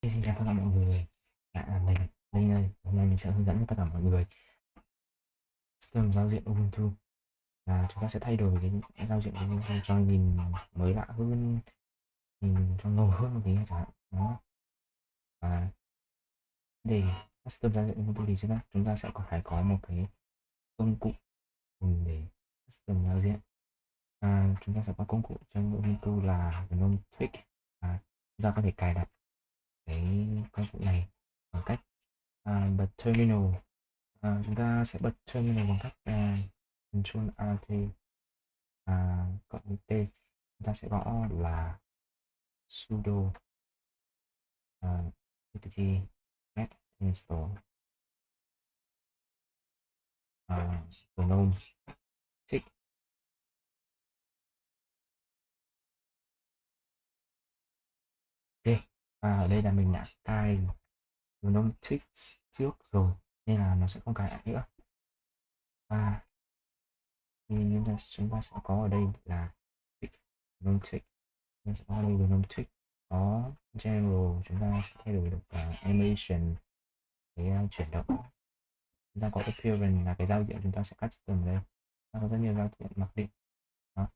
Xin chào tất cả mọi người, mình Linh ơi. Hôm nay mình sẽ hướng dẫn cho tất cả mọi người system giao diện Ubuntu. Chúng ta sẽ thay đổi cái giao diện của Ubuntu cho nhìn mới lạ hơn, nhìn cho ngầu hơn một tí chẳng hạn. Đó. Và để custom giao diện Ubuntu thì chúng ta sẽ phải có một cái công cụ để custom giao diện. Chúng ta sẽ có công cụ trong Ubuntu là Gnometweaks. Chúng ta có thể cài đặt cái công cụ này bằng cách bật terminal. Chúng ta sẽ bật terminal bằng cách Ctrl Alt cộng T. Chúng ta sẽ gõ là sudo apt-get install gnome-tweaks. Ok, ở đây là mình đã cài Gnometweaks trước rồi nên là nó sẽ không cài lại nữa. Và chúng ta sẽ có ở đây là Gnometweaks. Chúng ta sẽ có ở đây Gnometweaks, có general. Chúng ta sẽ thay đổi được animation, cái chuyển động. Chúng ta có appearance là cái giao diện chúng ta sẽ custom đây. Nó có rất nhiều giao diện mặc định. Đó.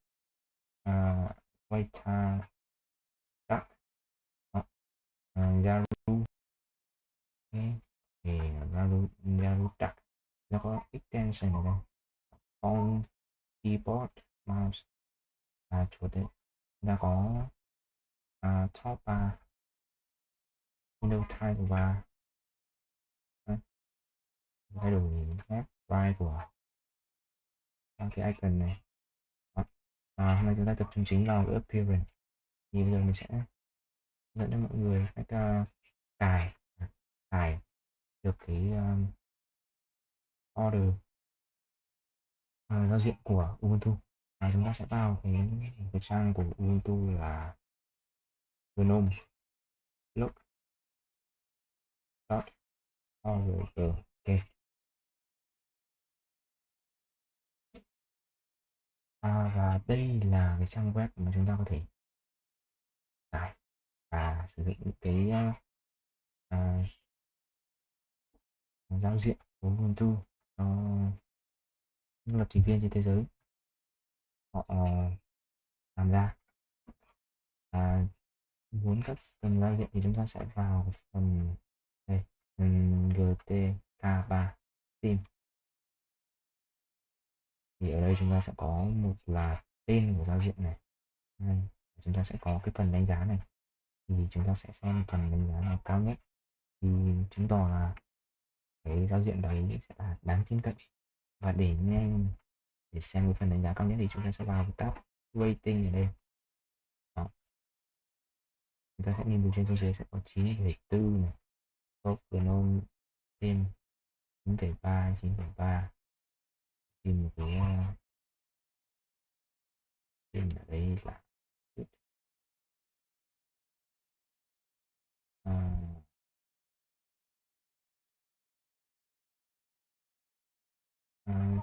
White dark, Yaru, Yaru dark. Nó có extension ở đây, phone, keyboard, mouse, chuột đấy. Chúng ta có top bar, window title bar, thay đổi left right của cái icon này. Hôm nay chúng ta tập trung chính vào cái appearance. Thì bây giờ mình sẽ dẫn cho mọi người cách cài được cái order giao diện của Ubuntu. Chúng ta sẽ vào cái trang của Ubuntu là gnome-tweaks.org. Ok. Và đây là cái trang web mà chúng ta có thể tải và sử dụng cái giao diện của Ubuntu cho những lập trình viên trên thế giới họ làm ra. Muốn custom giao diện thì chúng ta sẽ vào phần đây, GTK3 theme. Thì ở đây chúng ta sẽ có một là tên của giao diện này. Chúng ta sẽ có cái phần đánh giá này. Thì chúng ta sẽ xem phần đánh giá nào cao nhất thì chứng tỏ là cái giao diện đấy sẽ là đáng tin cậy. Và để xem cái phần đánh giá cao nhất thì chúng ta sẽ vào cái tab rating ở đây. Đó. Chúng ta sẽ nhìn từ trên xuống dưới sẽ có 9,4 này, top gnome theme 9,3, 9,3. Tìm một cái tên ở đây là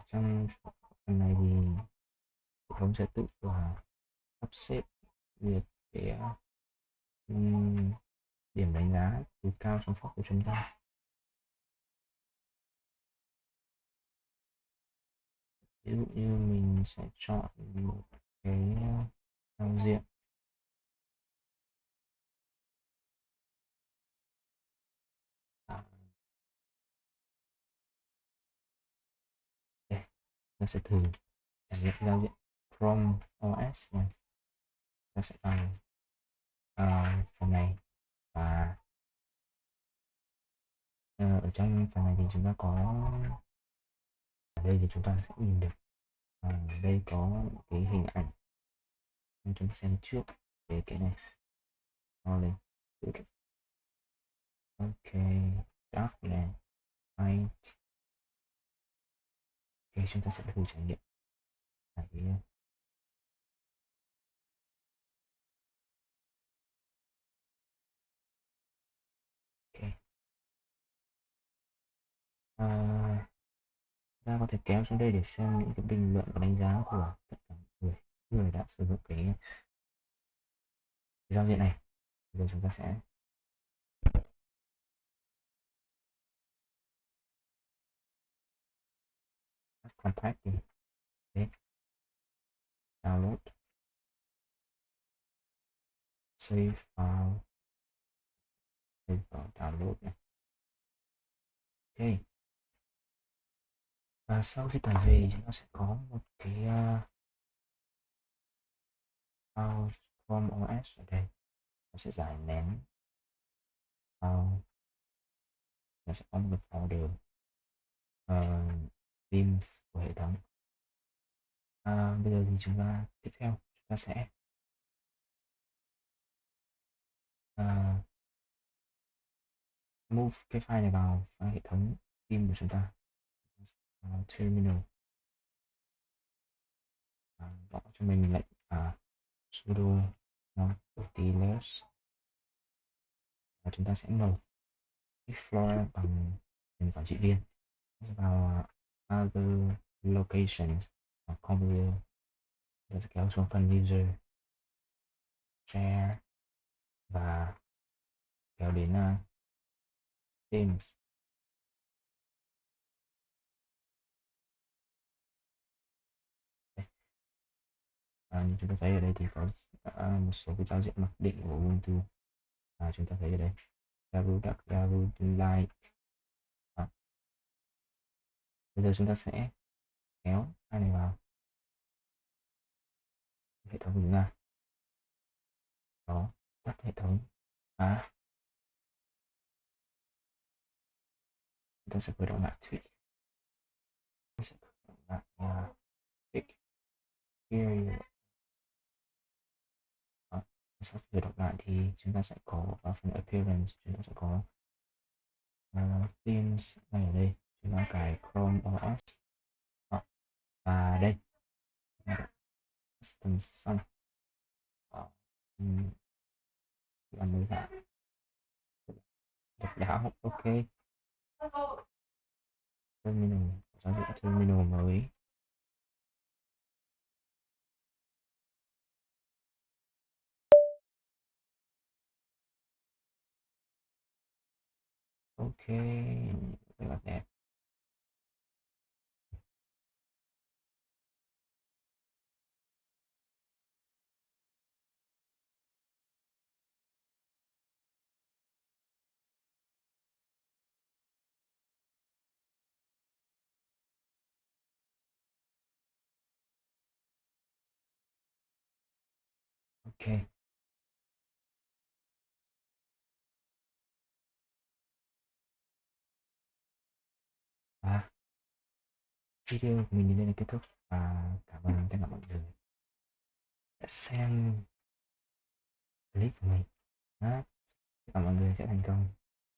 trong phần này thì hệ thống sẽ tự sắp xếp việc cái điểm đánh giá từ cao xuống thấp của chúng ta. Ví dụ như mình sẽ chọn một cái giao diện nó sẽ thử trải nghiệm giao diện Chrome OS này. Nó sẽ vào phần này và ở trong phần này thì chúng ta có ở đây thì chúng ta sẽ nhìn được đây có cái hình ảnh. Chúng ta xem trước về cái này. Lên ok, dark này, light. Ok, chúng ta sẽ thử trải nghiệm cái ta có thể kéo xuống đây để xem những cái bình luận và đánh giá của tất cả mọi người đã sử dụng cái giao diện này. Bây giờ chúng ta sẽ compact đi. Đấy. Download, save file, save file, download này. Ok. Và sau khi tải về thì chúng ta sẽ có một cái file from OS ở đây. Nó sẽ giải nén file. Nó sẽ có một cái folder themes của hệ thống. Bây giờ thì chúng ta tiếp theo chúng ta sẽ move cái file này vào hệ thống theme của chúng ta. Terminal, gõ cho mình lệnh sudo nautilus, và chúng ta sẽ mở explore bằng quyền quản trị viên vào other locations và computer. Chúng ta sẽ kéo xuống phần user, share và kéo đến themes. Như chúng ta thấy ở đây thì có một số cái giao diện mặc định của Ubuntu. Chúng ta thấy ở đây Garu Dark, Garu Light. Bây giờ chúng ta sẽ kéo hai này vào hệ thống của chúng ta. Đó, tắt hệ thống và chúng ta sẽ khởi động lại tweak. Sẽ khởi động lại tweak here. Sau khi khởi động lại thì chúng ta sẽ có vào phần appearance, chúng ta sẽ có themes ngay ở đây. Chúng ta cài Chrome OS. Và đây custom xong. Làm mới lại độc đáo. Ok, terminal, giao diện terminal mới. Ok, rất là đẹp. Ok, và video của mình đến đây là kết thúc, và cảm ơn tất cả mọi người đã xem clip của mình. Tất cả mọi người sẽ thành công.